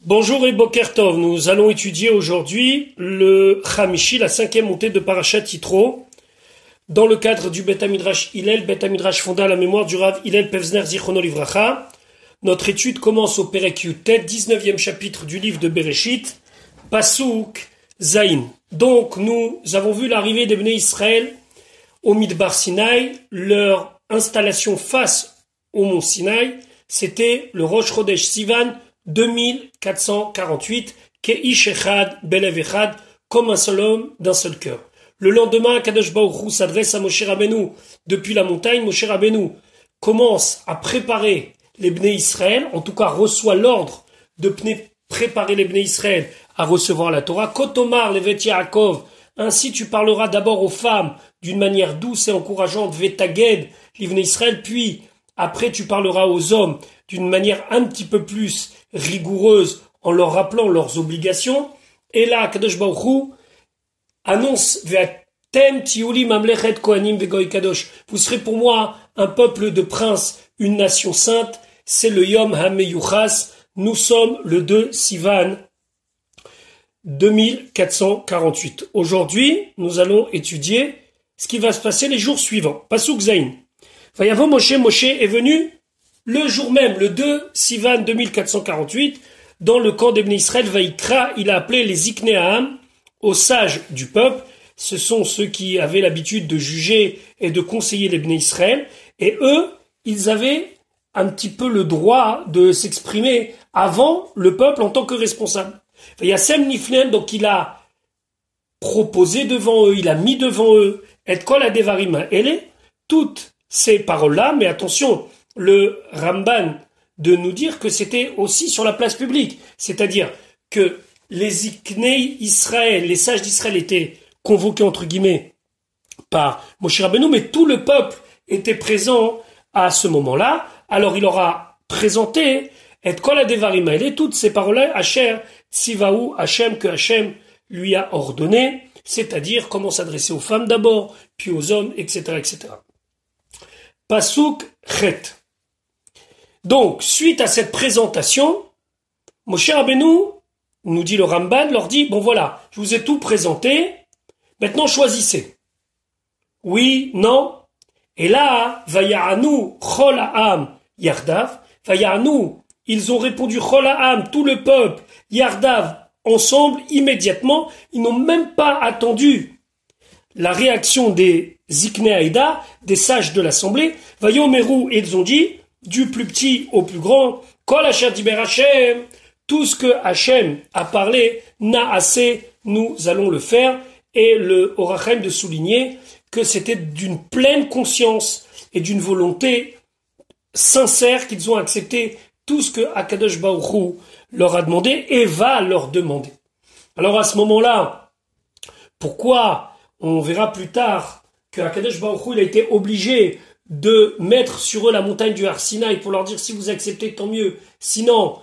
Bonjour et Boker Tov, nous allons étudier aujourd'hui le Chamishi, la cinquième montée de Parashat Yitro, dans le cadre du Bet HaMidrash Hillel, Bet HaMidrash fondé à la mémoire du Rav Hillel Pevzner Zichrono Livracha. Notre étude commence au Perek Yutet, 19e chapitre du livre de Bereshit, Pasuk Zayin. Donc nous avons vu l'arrivée des Bnei Israël au Midbar Sinaï, leur installation face au mont Sinaï, c'était le Rosh Chodesh Sivan 2448, Keish Echad, Belev Echad, comme un seul homme d'un seul cœur. Le lendemain, Kadosh Baruch Hu s'adresse à Moshe Rabbeinu depuis la montagne. Moshe Rabbeinu commence à préparer les Bnei Israël, en tout cas reçoit l'ordre de préparer les Bnei Israël à recevoir la Torah. Kotomar levet Yaakov, ainsi tu parleras d'abord aux femmes d'une manière douce et encourageante, Vetaged l'Ibn Israël, puis après tu parleras aux hommes d'une manière un petit peu plus rigoureuse en leur rappelant leurs obligations. Et là, Kadosh Baruch Hu annonce Ve'atem tiuli mamlechet kohanim vegoy kadosh. Vous serez pour moi un peuple de princes, une nation sainte. C'est le Yom HaMeyuchas. Nous sommes le 2 Sivan 2448. Aujourd'hui, nous allons étudier ce qui va se passer les jours suivants. Pasuk Zayin. Vayavo Moshe, Moshe est venu le jour même, le 2 Sivan 2448, dans le camp des Bnei Israël, Vaïkra, il a appelé les Ikneaham, aux sages du peuple. Ce sont ceux qui avaient l'habitude de juger et de conseiller les Bnei Israël. Et eux, ils avaient un petit peu le droit de s'exprimer avant le peuple en tant que responsable. Yassem Niflen, donc il a proposé devant eux, il a mis devant eux, et kol adevarim ele, toutes ces paroles-là, mais attention, le Ramban de nous dire que c'était aussi sur la place publique. C'est-à-dire que les Iknei Israël, les sages d'Israël étaient convoqués entre guillemets par Moshe Rabbeinu, mais tout le peuple était présent à ce moment-là. Alors il aura présenté et kol adevarim haele, toutes ces paroles-là, Asher Tzivahu Hashem, que Hashem lui a ordonné, c'est-à-dire comment s'adresser aux femmes d'abord, puis aux hommes, etc., etc. Pasuk Chet. Donc, suite à cette présentation, Moshe Rabbeinu, nous dit le Ramban, leur dit, bon voilà, je vous ai tout présenté, maintenant choisissez. Oui, non. Et là, Vaya'anu Chol Ha'am Yardav, Vaya'anu, ils ont répondu Chol Ha'am, tout le peuple, Yardav, ensemble, immédiatement, ils n'ont même pas attendu la réaction des Ziknei Haïda, des sages de l'Assemblée. Vayomeru, et ils ont dit, du plus petit au plus grand, Kol Asher Diber Hashem, tout ce que Hashem a parlé, n'a assez, nous allons le faire. Et le Orachem de souligner que c'était d'une pleine conscience et d'une volonté sincère qu'ils ont accepté tout ce que Akadosh Baruch Hu leur a demandé et va leur demander. Alors à ce moment-là, pourquoi on verra plus tard que Akadosh Baruch Hu il a été obligé de mettre sur eux la montagne du Har Sinaï pour leur dire si vous acceptez tant mieux, sinon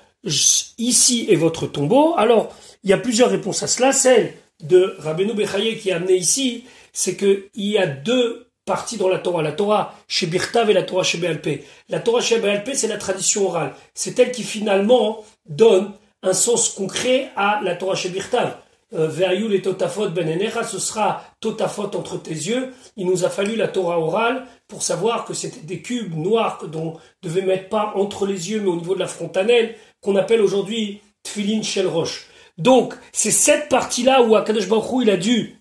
ici est votre tombeau. Alors il y a plusieurs réponses à cela. Celle de Rabbeinu Bechaye qui a amené ici, c'est que il y a deux parties dans la Torah chez Birtav et la Torah chez Be'al-Peh. La Torah chez Be'al-Peh, c'est la tradition orale, c'est elle qui finalement donne un sens concret à la Torah chez Birtav. Ve'ayu le totafot ben enecha, ce sera totafot entre tes yeux. Il nous a fallu la Torah orale pour savoir que c'était des cubes noirs dont on devait mettre pas entre les yeux mais au niveau de la frontanelle, qu'on appelle aujourd'hui tfilin shel rosh. Donc c'est cette partie-là où Akadosh Baruch Hu il a dû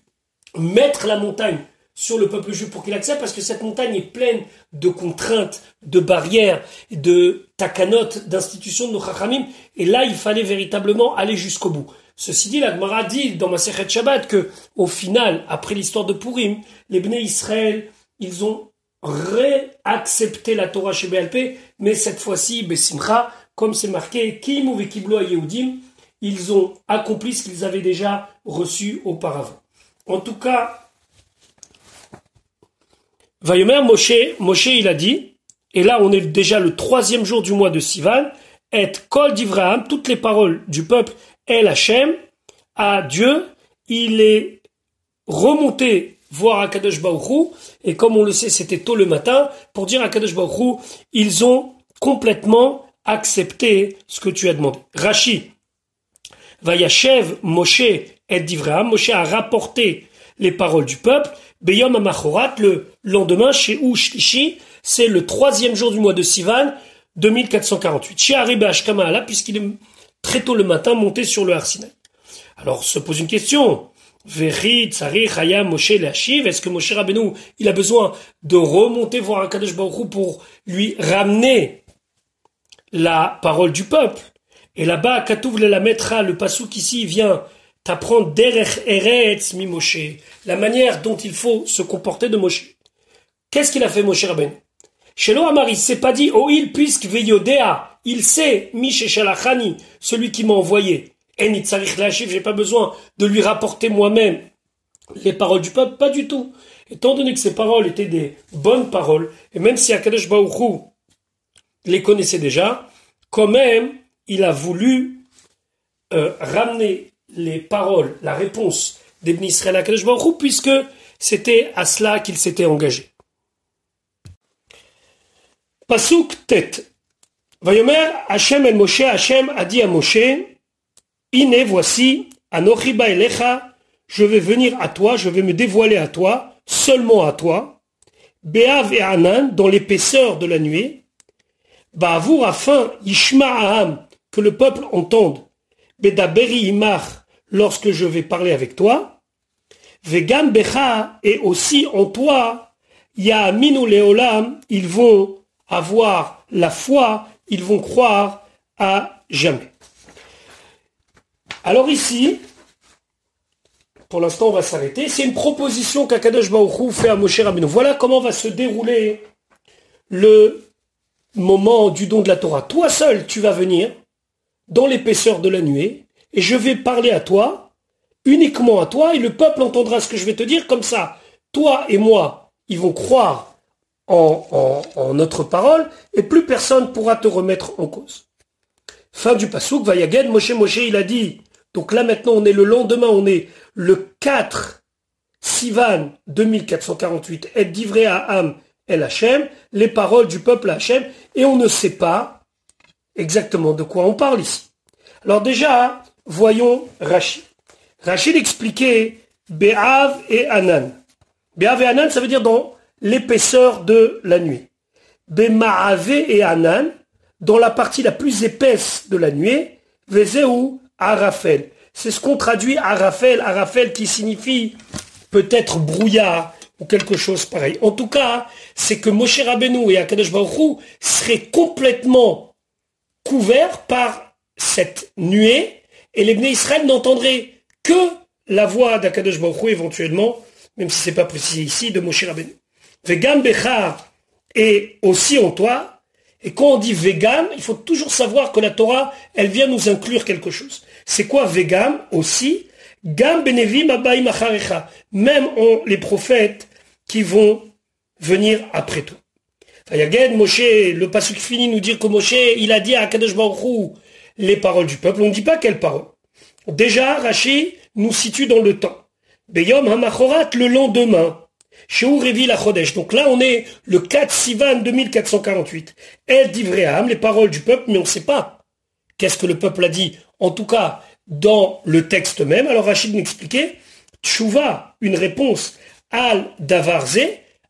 mettre la montagne sur le peuple juif pour qu'il accepte, parce que cette montagne est pleine de contraintes, de barrières, de takanot, d'institutions de nos chachamim, et là il fallait véritablement aller jusqu'au bout. Ceci dit, la Gemara dit dans Masechet Shabbat que, au final, après l'histoire de Purim, les Bnei Israël, ils ont réaccepté la Torah chez Be'al-Peh, mais cette fois-ci, Besimcha, comme c'est marqué, Kimu vekiblo Yehudim, ils ont accompli ce qu'ils avaient déjà reçu auparavant. En tout cas, Vayomer Moshe il a dit, et là on est déjà le 3e jour du mois de Sivan, et Kol Divraham, toutes les paroles du peuple, El Hashem, à Dieu, il est remonté voir Akadosh Baruch Hu, et comme on le sait, c'était tôt le matin, pour dire à Akadosh Baruch Hu, ils ont complètement accepté ce que tu as demandé. Rashi, Vayashev Moshe et d'Ivraam. Moshe a rapporté les paroles du peuple. Beyom Amachorat, le lendemain, chez Shlishi, c'est le 3e jour du mois de Sivan, 2448. Chez Aribé Ashkama Allah, puisqu'il est très tôt le matin monté sur le Har Sinaï. Alors se pose une question. Verit, Tsari, Chaya, Moshe, Lachiv. Est-ce que Moshe Rabbeinu, il a besoin de remonter voir Akadosh Baruch Hu pour lui ramener la parole du peuple? Et là-bas, Katouv la mettra, le pasouk ici vient t'apprendre derech eretz mi Moshe, la manière dont il faut se comporter de Moshe. Qu'est-ce qu'il a fait Moshe Rabbeinu? Shelo Amar, il s'est pas dit, oh il puisque veyodea, il sait, mi sheshalachani, celui qui m'a envoyé. En itzarich lachiv, j'ai pas besoin de lui rapporter moi-même les paroles du peuple, pas du tout. Étant donné que ces paroles étaient des bonnes paroles, et même si Akadosh Baruch Hu les connaissait déjà, quand même, il a voulu ramener les paroles, la réponse d'Ibn Israël à Akadosh Baruch Hu, puisque c'était à cela qu'il s'était engagé. Pasuk Tet. Vayomer Hashem el Moshe, Hashem a dit à Moshe, Ine, voici, Anochi Ba'elecha, je vais venir à toi, je vais me dévoiler à toi, seulement à toi, Be'av et Anan, dans l'épaisseur de la nuée, Ba'avour afin, Yishma Aham, que le peuple entende, Bedaberi Imach, lorsque je vais parler avec toi, Vegam Becha, et aussi en toi, Ya'aminu Leolam, ils vont avoir la foi, ils vont croire à jamais. Alors ici, pour l'instant on va s'arrêter, c'est une proposition qu'Akadosh Baruch Hu fait à Moshe Rabbeinu. Voilà comment va se dérouler le moment du don de la Torah. Toi seul, tu vas venir dans l'épaisseur de la nuée, et je vais parler à toi, uniquement à toi, et le peuple entendra ce que je vais te dire, comme ça, toi et moi, ils vont croire en notre parole, et plus personne pourra te remettre en cause. Fin du pasouk, Vayaged, Moshe, il a dit, donc là maintenant on est le lendemain, on est le 4 Sivan 2448, et divrei Ha'am el Hashem, les paroles du peuple à Hashem, et on ne sait pas exactement de quoi on parle ici. Alors déjà, voyons Rachid. Rachid expliquait Be'av et Anan. Be'av et Anan, ça veut dire dans l'épaisseur de la nuit. Be'ma'ave et Anan, dans la partie la plus épaisse de la nuit, Vezeu Arafel. C'est ce qu'on traduit Arafel, Arafel qui signifie peut-être brouillard ou quelque chose pareil. En tout cas, c'est que Moshe Rabbeinu et Akadosh Baruch Hu seraient complètement couverts par cette nuée et les Bnei Israël n'entendraient que la voix d'Akadosh Baruch Hu éventuellement, même si c'est pas précisé ici, de Moshe Rabbeinu. Vegam Becha est aussi en toi. Et quand on dit Vegam, il faut toujours savoir que la Torah, elle vient nous inclure quelque chose. C'est quoi Vegam aussi? Gam Benevim Abaim Acharecha. Même les prophètes qui vont venir après toi. Vayaged, Moshe, le pasuk finit nous dire que Moshe, il a dit à Akadosh Baruch Hu les paroles du peuple. On ne dit pas quelles paroles. Déjà, Rashi nous situe dans le temps. Beyom Hamachorat, le lendemain. Sheu Revi la Chodesh. Donc là, on est le 4 Sivan 2448. El divrei Ha'am, les paroles du peuple, mais on ne sait pas qu'est-ce que le peuple a dit. En tout cas, dans le texte même. Alors Rachid m'expliquait, Tchouva, une réponse al davarze,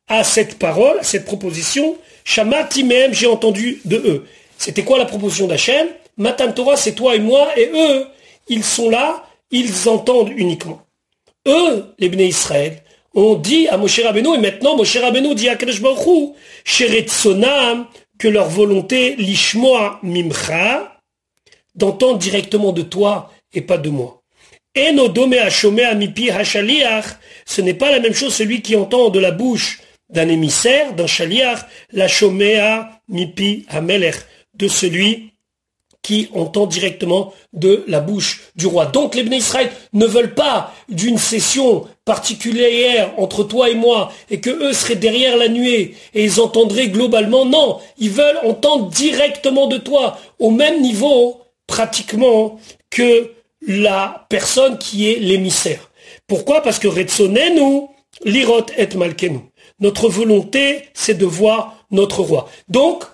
à cette parole, à cette proposition, Shamati même, j'ai entendu de eux. C'était quoi la proposition d'Hachem? Matan Torah, c'est toi et moi, et eux, ils sont là, ils entendent uniquement. Eux, les Bnei Israël, ont dit à Moshe Rabbeinu, et maintenant Moshe Rabbeinu dit à Kadosh Baruch Hu, Sheretzonam, que leur volonté, lishmoa mimcha, d'entendre directement de toi et pas de moi. Enodome hashomea mipi hashaliach, ce n'est pas la même chose celui qui entend de la bouche d'un émissaire, d'un shaliach, la shomea mipi hamelech, de celui qui entend directement de la bouche du roi. Donc les Bnei Israël ne veulent pas d'une session particulière entre toi et moi, et que eux seraient derrière la nuée, et ils entendraient globalement. Non, ils veulent entendre directement de toi, au même niveau, pratiquement, que la personne qui est l'émissaire. Pourquoi? Parce que Retzonenu, lirot et malkenu. Notre volonté, c'est de voir notre roi. Donc,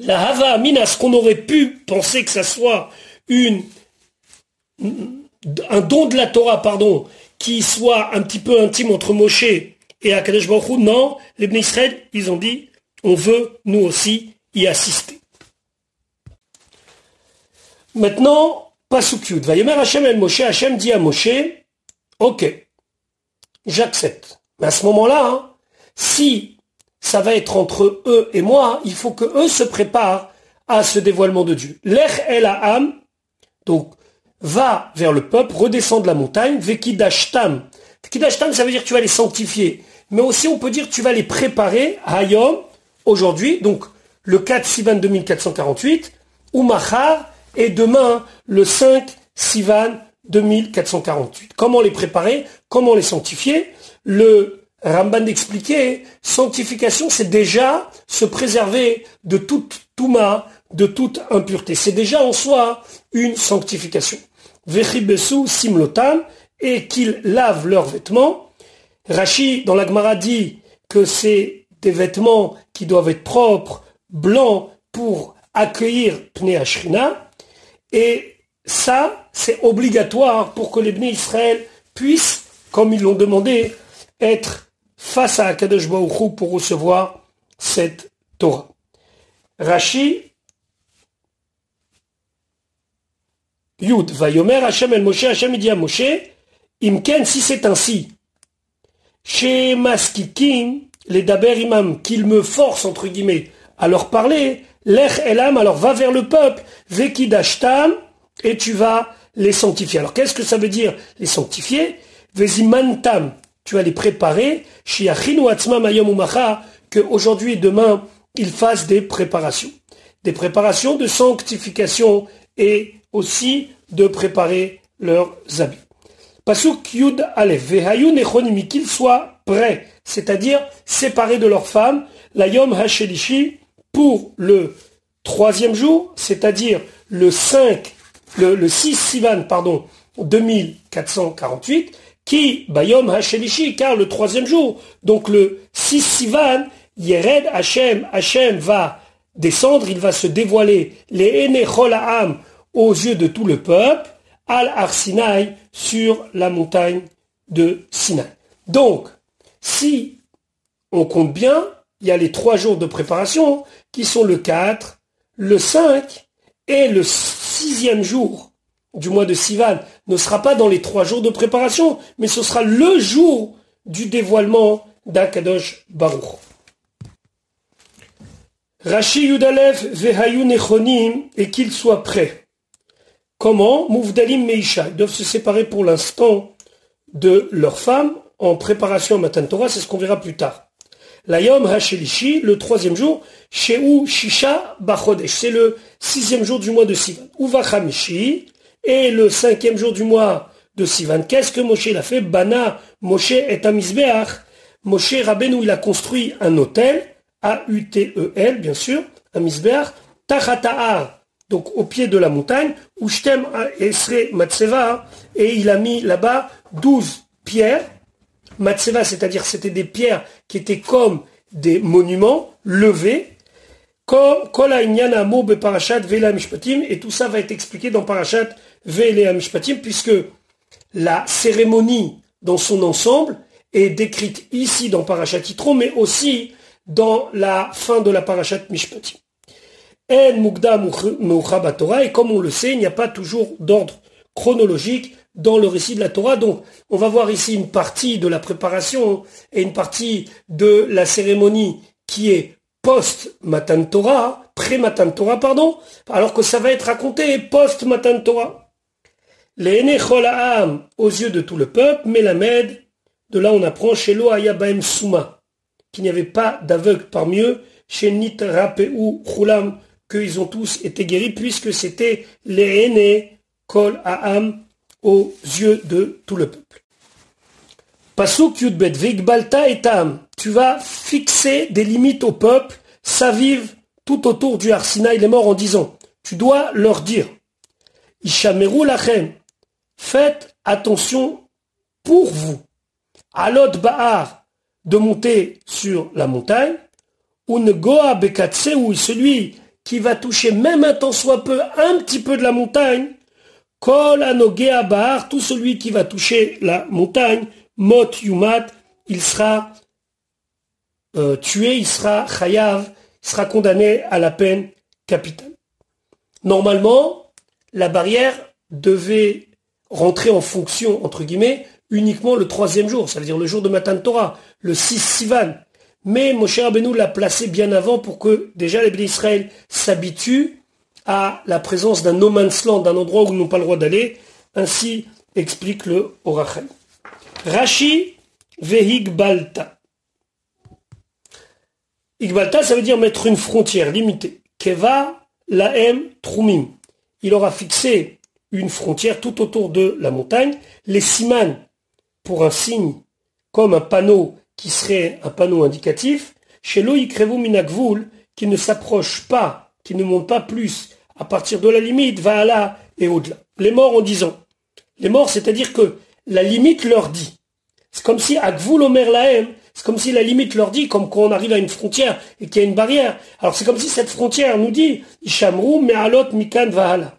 la Hava Amina, ce qu'on aurait pu penser que ça soit une un don de la Torah, pardon, qui soit un petit peu intime entre Moshe et Akadosh Baruch Hu. Non, les Bnei Israël, ils ont dit, on veut nous aussi y assister. Maintenant, Pasuk Yud. Vayomer Hashem el Moshe, Hashem dit à Moshe, ok, j'accepte. Mais à ce moment-là, hein, si ça va être entre eux et moi, il faut que eux se préparent à ce dévoilement de Dieu. Lech el ha'am, donc, va vers le peuple, redescend de la montagne, vekidashtam. Vekidashtam, ça veut dire que tu vas les sanctifier. Mais aussi, on peut dire que tu vas les préparer, hayom, aujourd'hui, donc, le 4 Sivan 2448, ou machar, et demain, le 5 Sivan 2448. Comment les préparer? Comment les sanctifier? Le Ramban expliquait, sanctification, c'est déjà se préserver de toute touma, de toute impureté. C'est déjà en soi une sanctification. Vechibesu simlotam, et qu'ils lavent leurs vêtements. Rashi, dans la Gemara, dit que c'est des vêtements qui doivent être propres, blancs, pour accueillir Pnei Ashrina. Et ça, c'est obligatoire pour que les Bnei Israël puissent, comme ils l'ont demandé, être face à Akadosh Baruch Hu pour recevoir cette Torah. Rashi, Yud, Vayomer Hashem el Moshe, Hashem dit à Moshe, Imken, si c'est ainsi, chez Maskikim, les Daber Imam, qu'ils me forcent, entre guillemets, à leur parler, Lech Elam, alors va vers le peuple, Vekidashtam, et tu vas les sanctifier. Alors qu'est-ce que ça veut dire, les sanctifier? Vezimantam, tu vas les préparer, Shiachinu Atzmam Ayom Umacha, qu'aujourd'hui et demain, ils fassent des préparations. Des préparations de sanctification et aussi de préparer leurs habits. Pasuk Yud Aleph, Vehayu Nechonim, qu'ils soient prêts, c'est-à-dire séparés de leurs femmes, la Yom HaShelishi, pour le 3e jour, c'est-à-dire le 6 Sivan, 2448, qui, Bayom HaShelishi, car le 3e jour, donc le 6 Sivan, Yered Hashem, Hashem va descendre, il va se dévoiler, les Enechol Ha'am, aux yeux de tout le peuple, Al-Har Sinaï, sur la montagne de Sinaï. Donc, si on compte bien, il y a les 3 jours de préparation, qui sont le 4, le 5, et le 6e jour du mois de Sivan ne sera pas dans les 3 jours de préparation, mais ce sera le jour du dévoilement d'Akadosh Baruch. Rashi Yudalef Vehayu Nechonim, et qu'ils soient prêts. Comment? Mouvdalim Meisha, ils doivent se séparer pour l'instant de leurs femmes en préparation à Matan Torah, c'est ce qu'on verra plus tard. La Yom HaShelishi, le 3e jour, Sheu Shisha Bachodesh, c'est le 6e jour du mois de Sivan. Uva Chamishi, et le 5e jour du mois de Sivan. Qu'est-ce que Moshe il a fait? Bana Moshe et Amizbeach. Moshe Rabbeinu, il a construit un autel, A-U-T-E-L, bien sûr, Amizbeach, Tachata'ar, donc au pied de la montagne, Ushtem Esre Matseva, et il a mis là-bas 12 pierres, Matseva, c'est-à-dire c'était des pierres qui étaient comme des monuments levés, comme Kol Ha'inyan Ha'amur beParashat Ve'elei Mishpatim, et tout ça va être expliqué dans Parashat Ve'elei Mishpatim, puisque la cérémonie dans son ensemble est décrite ici dans Parashat Yitro, mais aussi dans la fin de la Parashat Mishpatim. En Mukdam Meuchar BaTorah, et comme on le sait, il n'y a pas toujours d'ordre chronologique dans le récit de la Torah. Donc, on va voir ici une partie de la préparation et une partie de la cérémonie qui est post-Matan Torah, pré-Matan Torah, pardon, alors que ça va être raconté post-Matan Torah. Les Enechol Ha'am, aux yeux de tout le peuple, Melamed, de là on apprend chez Lo Haya Bahem Souma, qu'il n'y avait pas d'aveugle parmi eux, chez Nitrapeu Chulam, qu'ils ont tous été guéris, puisque c'était les Enechol Ha'am, aux yeux de tout le peuple. Pasuk Yudbet, Vigbalta etam, tu vas fixer des limites au peuple, s'avive tout autour du Har Sinaï, les morts, en disant, tu dois leur dire, Ishameru lachem, faites attention pour vous, Alot Bahar, de monter sur la montagne, Ungoa Bekatseu, celui qui va toucher même un tant soit peu, un petit peu de la montagne, Kol anogea bar, tout celui qui va toucher la montagne, mot yumat, il sera tué, il sera chayav, il sera condamné à la peine capitale. Normalement, la barrière devait rentrer en fonction, entre guillemets, uniquement le 3e jour, ça veut dire le jour de Matan Torah, le 6 Sivan. Mais Moshe Rabbeinu l'a placé bien avant pour que déjà les Bnei Israël s'habituent à la présence d'un no man's land, d'un endroit où ils n'ont pas le droit d'aller. Ainsi explique le Orachel. Rashi vehigbalta. Igbalta, ça veut dire mettre une frontière limitée. Keva laem trumim. Il aura fixé une frontière tout autour de la montagne. Les siman, pour un signe, comme un panneau qui serait un panneau indicatif, chez l'oïkrevu minagvul, qui ne s'approche pas, qui ne monte pas plus à partir de la limite, va là et au-delà. Les morts en disant. Les morts, c'est-à-dire que la limite leur dit. C'est comme si Agvul Omer Lahem, c'est comme si la limite leur dit, comme quand on arrive à une frontière et qu'il y a une barrière. Alors c'est comme si cette frontière nous dit, Ishamru me'alot mikan vahala.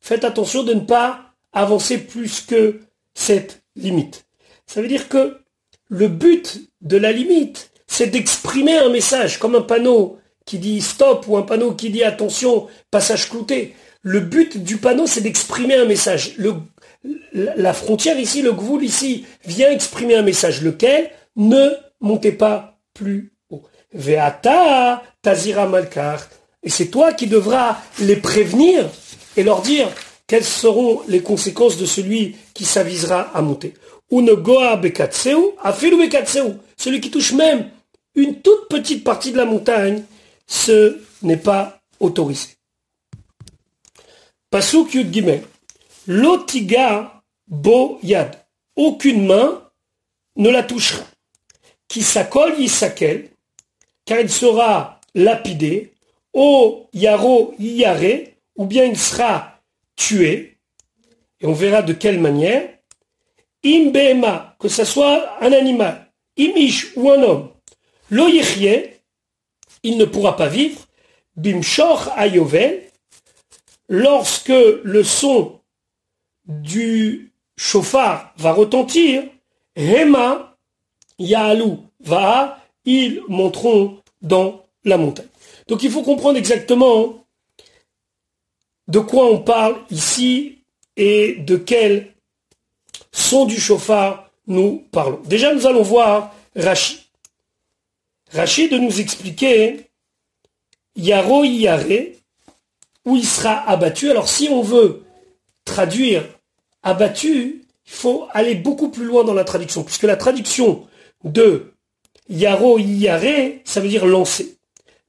Faites attention de ne pas avancer plus que cette limite. Ça veut dire que le but de la limite, c'est d'exprimer un message, comme un panneau qui dit stop ou un panneau qui dit attention, passage clouté. Le but du panneau, c'est d'exprimer un message. La frontière ici, le gvoul ici, vient exprimer un message, lequel ne montez pas plus haut. Ve'ata tazira malkar. Et c'est toi qui devras les prévenir et leur dire quelles seront les conséquences de celui qui s'avisera à monter. Unegoa bekatseu, afilu bekatseu. Celui qui touche même une toute petite partie de la montagne, ce n'est pas autorisé. Pasuk Yud Gimel. Lotiga bo yad. Aucune main ne la touchera. Qui s'accole yisakel, car il sera lapidé. O yaro yare, ou bien il sera tué. Et on verra de quelle manière. Im behema, que ce soit un animal. Imish ou un homme. Lo yichye, il ne pourra pas vivre. Bimshor ayovel, lorsque le son du chauffard va retentir, Hema Ya'alou va, ils monteront dans la montagne. Donc il faut comprendre exactement de quoi on parle ici et de quel son du chauffard nous parlons. Déjà nous allons voir Rashi. Rashi de nous expliquer Yaro Yare, où il sera abattu. Alors si on veut traduire abattu, il faut aller beaucoup plus loin dans la traduction, puisque la traduction de Yaro Yare, ça veut dire lancer.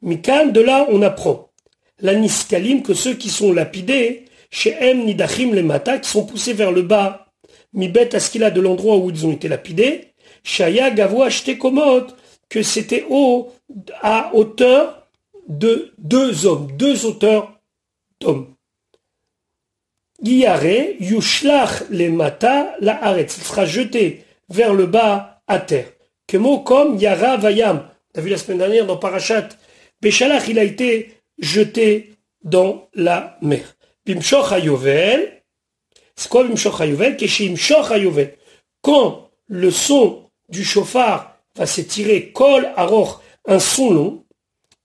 Mikan, de là on apprend la niskalim, que ceux qui sont lapidés, chez M Nidachim les Mata, qui sont poussés vers le bas, Mibet Askila, de l'endroit où ils ont été lapidés, Shaya Gavoa Shtekomot, que c'était haut, à hauteur de 2 hommes, 2 hauteurs d'hommes. Yare, Yushlach le Mata, la Aretz, il sera jeté vers le bas à terre. Kemo comme Yara Vayam, on a vu la semaine dernière dans Parashat Beshalach, il a été jeté dans la mer. Bimshoch Hayovel, c'est quoi Bimshoch Hayovel? Keshim Shoch Hayovel. Quand le son du chauffard va s'étirer, Kol Aroch, un son long,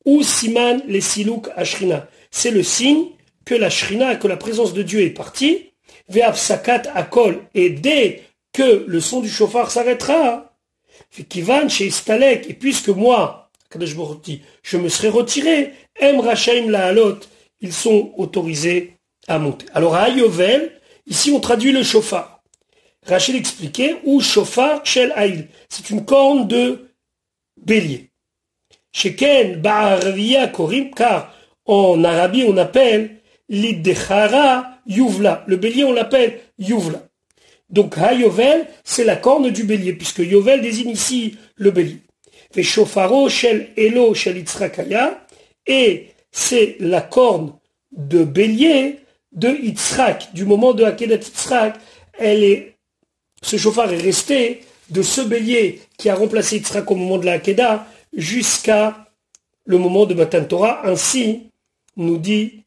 ou Siman les Silouk Ashrina. C'est le signe que la Shrina, que la présence de Dieu est partie, Ve'apsakat Akol, et dès que le son du chauffard s'arrêtera, Kivan chez Istalek, et puisque moi, je me serai retiré, Em Rachaim La'alot, ils sont autorisés à monter. Alors à Ayovel, ici on traduit le chauffard. Rachel expliquait, ou chauffard shel Aïl, c'est une corne de bélier. Sheken Ba'arviya Korim, car en Arabie on appelle l'Iddechara Yuvla. Le bélier on l'appelle Yuvla. Donc Hayovel, c'est la corne du bélier, puisque Yovel désigne ici le bélier. Ve Shofaro shel Elo shel Yitzrakaya, et c'est la corne de bélier de Yitzhak, du moment de Akedat Yitzhak, ce chauffard est resté de ce bélier qui a remplacé Yitzhak au moment de la Akedah jusqu'à le moment de Matan Torah. Ainsi, nous dit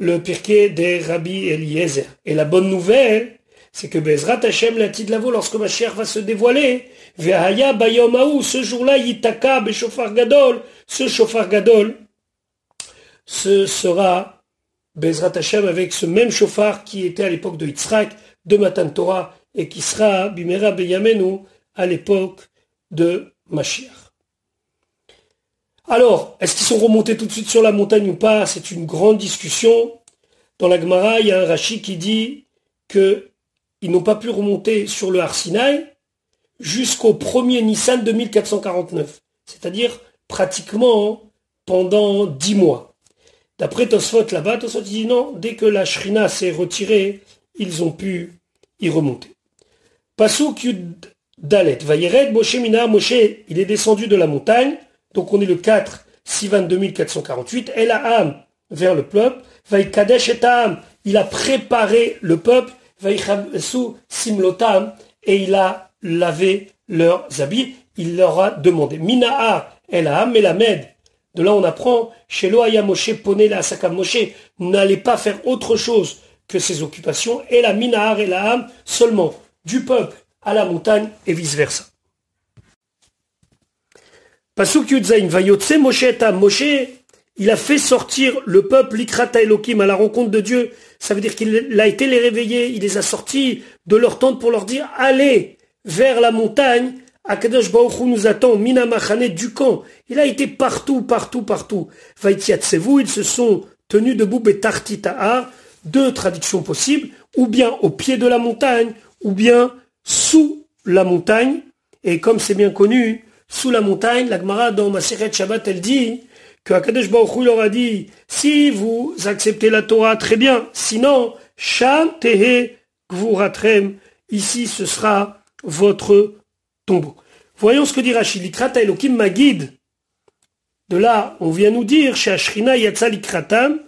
le Pirkei des Rabbi Eliezer. Et la bonne nouvelle, c'est que Bezrat Hashem l'Atid Lavo, lorsque Mashiach va se dévoiler, Ve'haya bayom haou, ce jour-là, Yitaka beshofar gadol, ce shofar gadol, ce sera Bezrat Hashem avec ce même shofar qui était à l'époque de Yitzhak, de Matan Torah, et qui sera Bimera Beyamenu à l'époque de Mashiach. Alors, est-ce qu'ils sont remontés tout de suite sur la montagne ou pas? C'est une grande discussion. Dans la Gemara, il y a un Rashi qui dit qu'ils n'ont pas pu remonter sur le Har Sinaï jusqu'au 1er Nissan 2449. C'est-à-dire pratiquement pendant 10 mois. D'après Tosfot là-bas, Tosfot dit non, dès que la Shrina s'est retirée, ils ont pu y remonter. Pasuk Yud Dalet. Vayered Moshe Mina, Moshe, il est descendu de la montagne. Donc on est le 4 Sivan 2448. El Ha'am vers le peuple. Vaïkadesh et Ha'am. Il a préparé le peuple. Vaïchabesu Simlotam. Et il a lavé leurs habits. Il leur a demandé. Mina'a El Ha'am Melamed. De là on apprend. Chez Loaya Moshe Poné la Asakav Moshe. N'allez pas faire autre chose que ses occupations. Et la Mina'a El Ha'am seulement. Du peuple à la montagne et vice versa. Pasuk Yudzaïn, Vayotse Moshe Etam. Moshe, il a fait sortir le peuple Likrata Elokim à la rencontre de Dieu. Ça veut dire qu'il a été les réveiller, il les a sortis de leur tente pour leur dire allez vers la montagne. Akadosh Baruch Hu nous attend, Mina Machane du camp. Il a été partout. Vaïtiatsevu, ils se sont tenus debout Betarti Ta'ar. Deux traductions possibles, ou bien au pied de la montagne, ou bien sous la montagne. Et comme c'est bien connu, sous la montagne, la Gemara dans Masechet Shabbat, elle dit que Akadosh Baruch Hu leur a dit si vous acceptez la Torah, très bien, sinon, Sham Tehe Gvuratrem, ici ce sera votre tombeau. Voyons ce que dit Rashi, Likrata Elokim Magid. De là, on vient nous dire chez Ashrina Yatsa Likratam,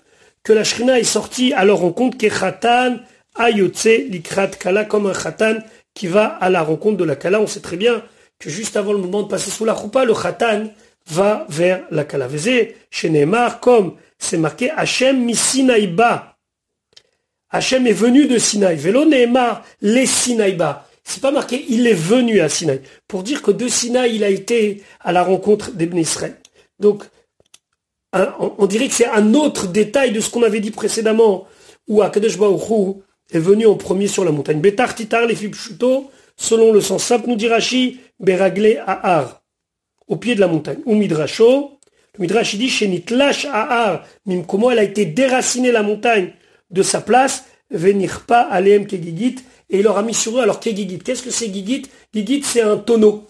que la Shrina est sortie à leur rencontre, Kechatan Ayotse Likrat Kala, comme un Khatan qui va à la rencontre de la Kala. On sait très bien que juste avant le moment de passer sous la choupa, le Khatan va vers la Kala. Vezé, chez Neymar, comme c'est marqué, Hachem mi Sinaïba. Hachem est venu de Sinaï. Vélo Neymar, les Sinaïba. C'est pas marqué, il est venu à Sinaï. Pour dire que de Sinaï, il a été à la rencontre d'Ibn Israël. Donc, on dirait que c'est un autre détail de ce qu'on avait dit précédemment, où Akadosh Baruch Hu est venu en premier sur la montagne. Betar Titar les Fipshuto, selon le sens simple, nous dit Rashi, Beragle Ahar, au pied de la montagne. Ou Midrasho, le Midrash dit, Shenitlash Ahar, Mimkomo, elle a été déracinée la montagne de sa place, Venirpa Aleem Kegigit, et il leur a mis sur eux, alors Kegigit, qu'est-ce que c'est Gigit? Gigit, c'est un tonneau.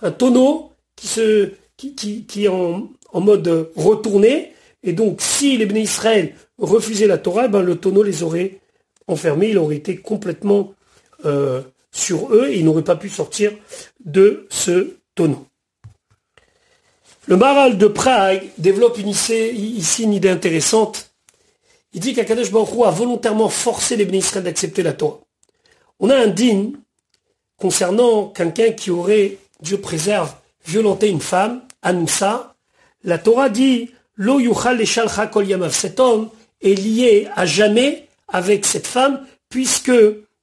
Un tonneau qui est en mode retourné, et donc si les Bnei Israël refusaient la Torah, ben le tonneau les aurait enfermés, il aurait été complètement sur eux, et ils n'auraient pas pu sortir de ce tonneau. Le Maharal de Prague développe ici une idée intéressante. Il dit qu'Akadosh Baruch Hu a volontairement forcé les Bnei Israël d'accepter la Torah. On a un din concernant quelqu'un qui aurait, Dieu préserve, violenté une femme, Anoussa. La Torah dit Lo yuchal leshalcha kol yamav. Cet homme est lié à jamais avec cette femme puisque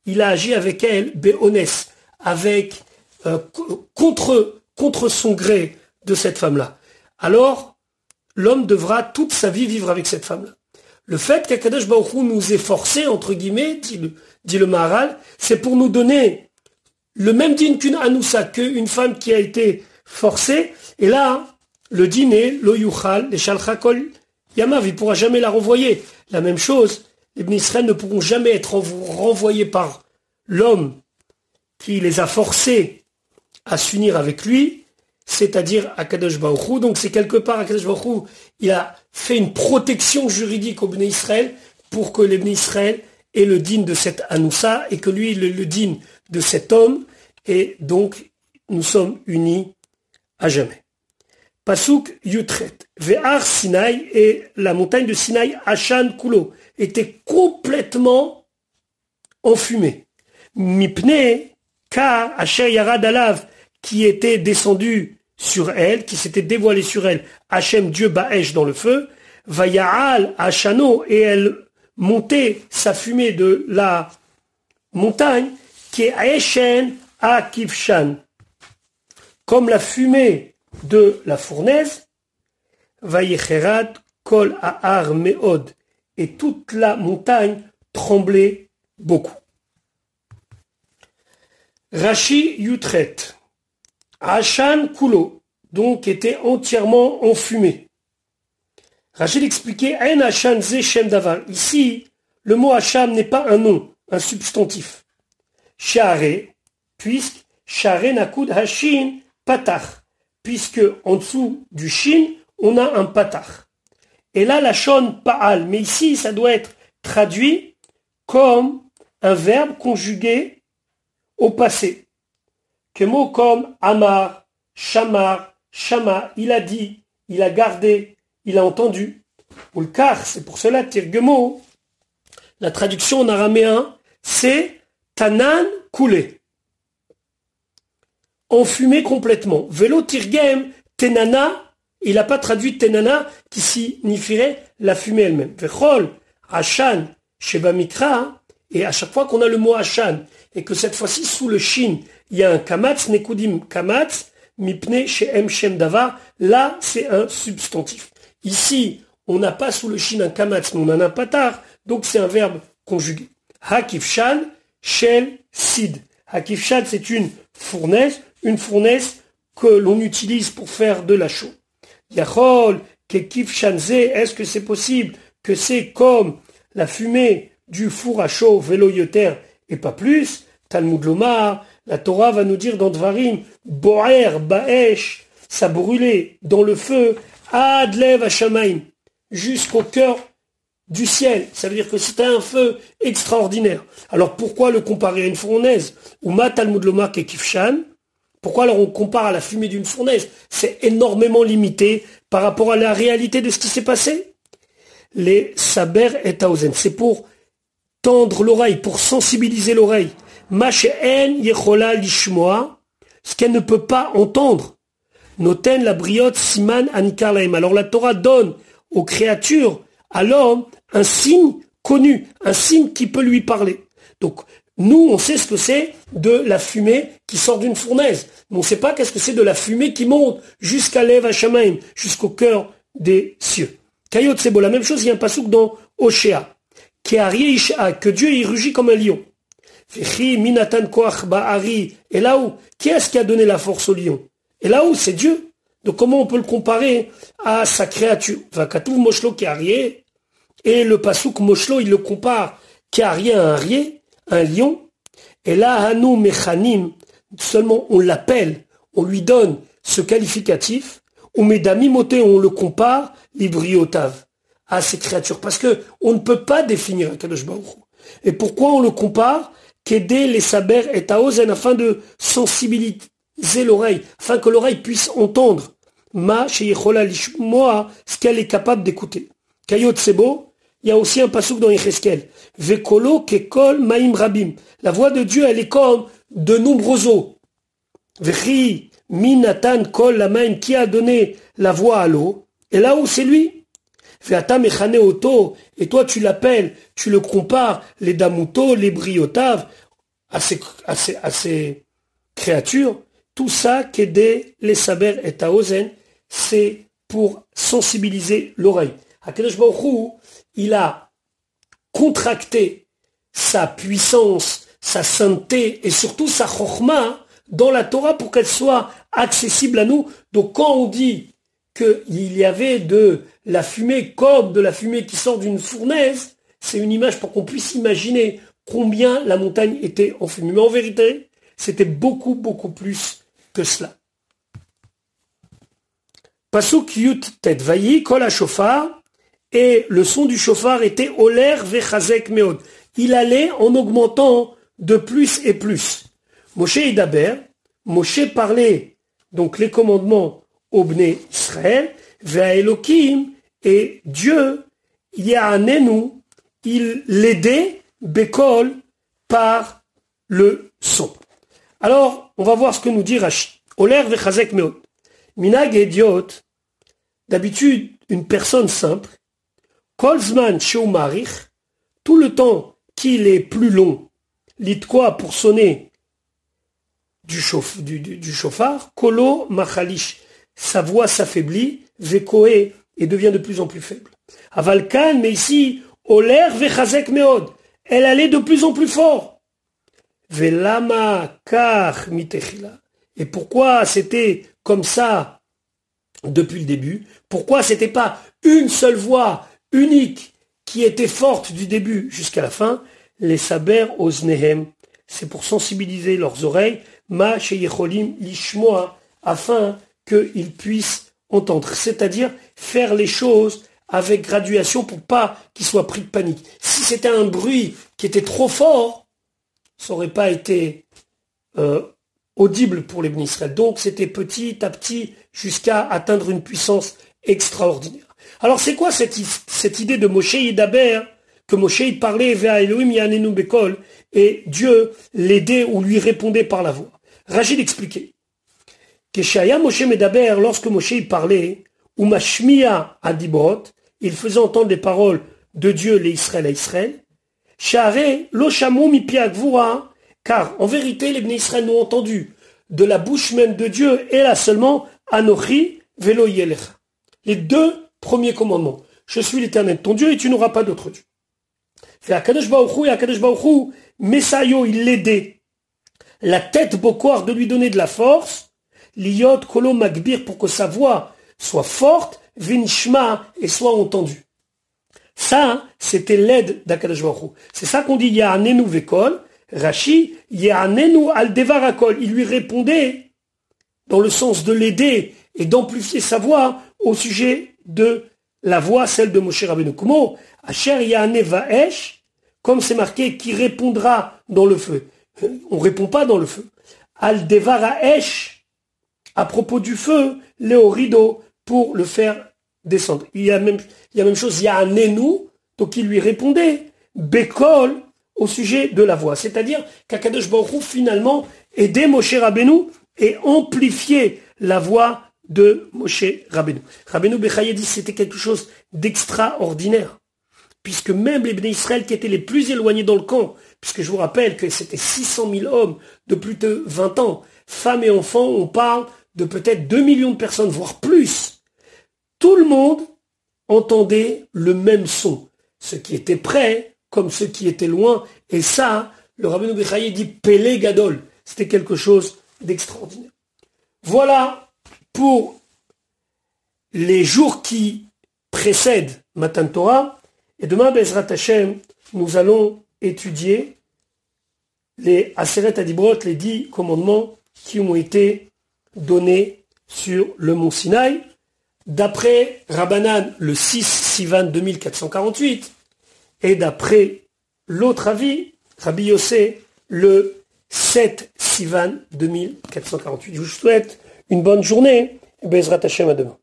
il a agi avec elle béonès, avec contre son gré de cette femme-là. Alors l'homme devra toute sa vie vivre avec cette femme-là. Le fait qu'Akadosh Baruch Hu nous ait forcé, entre guillemets, dit le Maharal, c'est pour nous donner le même din qu'une Anoussa, qu'une femme qui a été forcée. Et là, le din est lo yuchal leshalcha kol yamav, il ne pourra jamais la renvoyer. La même chose, les Bnei Israël ne pourront jamais être renvoyés par l'homme qui les a forcés à s'unir avec lui, c'est-à-dire Akadosh Baruch Hu. Donc c'est quelque part Akadosh Baruch Hu, il a fait une protection juridique aux Bnei Israël pour que les Bnei Israël aient le din de cette Anoussa et que lui le din de cet homme, et donc nous sommes unis à jamais. Pasuk Yutret. Ve'ar Sinaï, et la montagne de Sinaï, Ashan Kulo, était complètement enfumée. Mipne, car Asher Yarad Alav, qui était descendu sur elle, qui s'était dévoilé sur elle, Hachem Dieu Baesh dans le feu, Vaya'al Ashano, et elle montait sa fumée de la montagne, qui est Aeshen à Kivshan, comme la fumée de la fournaise, Vayecherat Kol Ahar Meod, et toute la montagne tremblait beaucoup. Rashi Yutret, Ashan Kulo, donc était entièrement enfumé. Rachid expliquait, En Ashan Ze Shem Davar. Ici, le mot Hacham n'est pas un nom, un substantif. Share, puisque Share Nakud Hashin Patach, puisque en dessous du Shin, on a un Patach. Et là, la Shon Pa'al, mais ici, ça doit être traduit comme un verbe conjugué au passé. Que mot comme Amar, Shamar, Shama, il a dit, il a gardé, il a entendu. Ou le car, c'est pour cela, Tirgemo, la traduction en araméen, c'est Tanan coulé. Enfumé complètement. Vélo Tirgem, Tenana, il n'a pas traduit Tenana, qui signifierait la fumée elle-même. Vechol, Ashan, Sheba Mikra, et à chaque fois qu'on a le mot Ashan, et que cette fois-ci, sous le Shin, il y a un Kamatz, Nekudim Kamatz, Mipne Shehem Shem Davar, là, c'est un substantif. Ici, on n'a pas sous le Shin un Kamatz, mais on en a un Patar, donc c'est un verbe conjugué. Hakifshan, Shel, Sid. Hakifshan, c'est une fournaise que l'on utilise pour faire de la chaux. Yachol, Kekifshanze, est-ce que c'est possible que c'est comme la fumée du four à chaud, vélo yoter, et pas plus? Talmud Lomar, la Torah va nous dire dans Dvarim, Boer, Baesh, ça brûlait dans le feu, Adlev Hashamaim, jusqu'au cœur du ciel. Ça veut dire que c'était un feu extraordinaire. Alors pourquoi le comparer à une fournaise? Ou Ma Talmud Lomar Kekifshan? Pourquoi alors on compare à la fumée d'une fournaise? C'est énormément limité par rapport à la réalité de ce qui s'est passé. Les saber et taozen, c'est pour tendre l'oreille, pour sensibiliser l'oreille. Ma'she'en yechola lishmoa, ce qu'elle ne peut pas entendre. Noten la briote siman anikar lahem. Alors la Torah donne aux créatures, à l'homme, un signe connu, un signe qui peut lui parler. Donc, nous, on sait ce que c'est de la fumée qui sort d'une fournaise. Mais on ne sait pas qu'est-ce que c'est de la fumée qui monte jusqu'à l'Ev Hashamaim, jusqu'au cœur des cieux. Kayot Sebo, la même chose, il y a un passouk dans Oshéa. Que Dieu y rugit comme un lion. Minatan Koach Ba'ari. Et là où, qui est-ce qui a donné la force au lion? Et là où, c'est Dieu. Donc comment on peut le comparer à sa créature? Vakatouv Moshlo Keharie. Et le passouk Moshlo, il le compare Keharie à un rier, un lion. Et là, Hanou Mechanim, seulement on l'appelle, on lui donne ce qualificatif. Ou Medamimoté, on le compare, Libriotav, à ces créatures. Parce que on ne peut pas définir un Kadosh Baruch Hu. Et pourquoi on le compare? Qu'aider les saber et taozen, afin de sensibiliser l'oreille, afin que l'oreille puisse entendre. Ma sheyechola lishmoa, ce qu'elle est capable d'écouter. Kayot Sebo, il y a aussi un passouk dans Yecheskel. Vekolo kekol maim rabim. La voix de Dieu, elle est comme de nombreux eaux. Vri minatan kol la maim, qui a donné la voix à l'eau. Et là où c'est lui. Veata mechane oto, et toi tu l'appelles, tu le compares, les damuto, les briotaves, à ces créatures. Tout ça, qu'aider les saber et taozen, c'est pour sensibiliser l'oreille. HaKadosh Baruch Hu, il a contracté sa puissance, sa sainteté et surtout sa chokhma dans la Torah pour qu'elle soit accessible à nous. Donc quand on dit qu'il y avait de la fumée comme de la fumée qui sort d'une fournaise, c'est une image pour qu'on puisse imaginer combien la montagne était en fumée. Mais en vérité, c'était beaucoup, beaucoup plus que cela. Pasuk Yut Tet Vayi Kol HaShofar, et le son du shofar était Oler Vechazek Meod. Il allait en augmentant de plus et plus. Moshe Idaber, Moshe parlait donc les commandements au Bnei Israël, Ve'Elokim, et Dieu, Ya'anenu, il l'aidait, Bekol, par le son. Alors, on va voir ce que nous dit Rashi. Oler Vechazek Meod. Minag Ediot, d'habitude, une personne simple, Kolzman Sheumarich, tout le temps qu'il est plus long, l'itkoa pour sonner du chauffard, Kolo Machalish, sa voix s'affaiblit, Vekoe, et devient de plus en plus faible. Avalkan, mais ici, Oler Vechazek Meod, elle allait de plus en plus fort. Velama Kach Mitechila. Et pourquoi c'était comme ça depuis le début? Pourquoi c'était pas une seule voix unique qui était forte du début jusqu'à la fin? Les saber oznehem. C'est pour sensibiliser leurs oreilles, ma sheyecholim lishmoa, afin qu'ils puissent entendre. C'est-à-dire faire les choses avec graduation pour pas qu'ils soient pris de panique. Si c'était un bruit qui était trop fort, ça n'aurait pas été audible pour les Bnei Israël. Donc c'était petit à petit jusqu'à atteindre une puissance extraordinaire. Alors c'est quoi cette idée de Moshe Yedaber, que Moshe il parlait vers Elohim Yanenu Bekol, et Dieu l'aidait ou lui répondait par la voix? Rachid expliquait que Shaya Moshe Medaber, lorsque Moshe il parlait, ou Mashmiya Adibrot, il faisait entendre les paroles de Dieu, les Israël à Israël, Share lo shamu mi pi agvura, car en vérité les Bnei Israël n'ont entendu de la bouche même de Dieu, et là seulement Anochi velo yelecha. Les deux premiers commandements. Je suis l'Éternel ton Dieu et tu n'auras pas d'autre Dieu. Fait Akadosh Baruch Hu, et Akadosh Baruch Hu, Messayo, il l'aidait. La tête bokoar de lui donner de la force, liyot kolo magbir, pour que sa voix soit forte, vinishma, et soit entendue. Ça, c'était l'aide d'Akadosh Baruch Hu. C'est ça qu'on dit Ya'anenu vekol. Rashi, Ya'anenu al devarakol. Il lui répondait dans le sens de l'aider et d'amplifier sa voix au sujet de la voix, celle de Moshe Rabbeinu. Comment? Asher Ya'ane va'esh, comme c'est marqué, qui répondra dans le feu. On ne répond pas dans le feu. Al devaraesh, à propos du feu, Léorido, pour le faire descendre. Il y a même chose, Ya'anenu, donc il lui répondait, Bekol, au sujet de la voix. C'est-à-dire qu'Akadosh Baruch Hu, finalement, aidait Moshe Rabbeinu et amplifiait la voix de Moshe Rabbeinu. Rabbeinu Bechaye dit que c'était quelque chose d'extraordinaire, puisque même les Bnei Israël qui étaient les plus éloignés dans le camp, puisque je vous rappelle que c'était 600 000 hommes de plus de 20 ans, femmes et enfants, on parle de peut-être 2 millions de personnes, voire plus. Tout le monde entendait le même son, ceux qui étaient près comme ceux qui étaient loin, et ça, le Rabbeinu Bechaye dit Pélé Gadol, c'était quelque chose d'extraordinaire. Voilà pour les jours qui précèdent Matan Torah, et demain, Bezrat Hashem, nous allons étudier les Aseret Adibrot, les 10 commandements qui ont été donnés sur le mont Sinaï, d'après Rabbanan, le 6 Sivan 2448, et d'après l'autre avis, Rabbi Yossé, le 7 Sivan 2448. Je vous souhaite une bonne journée, et Bezrat Hashem à demain.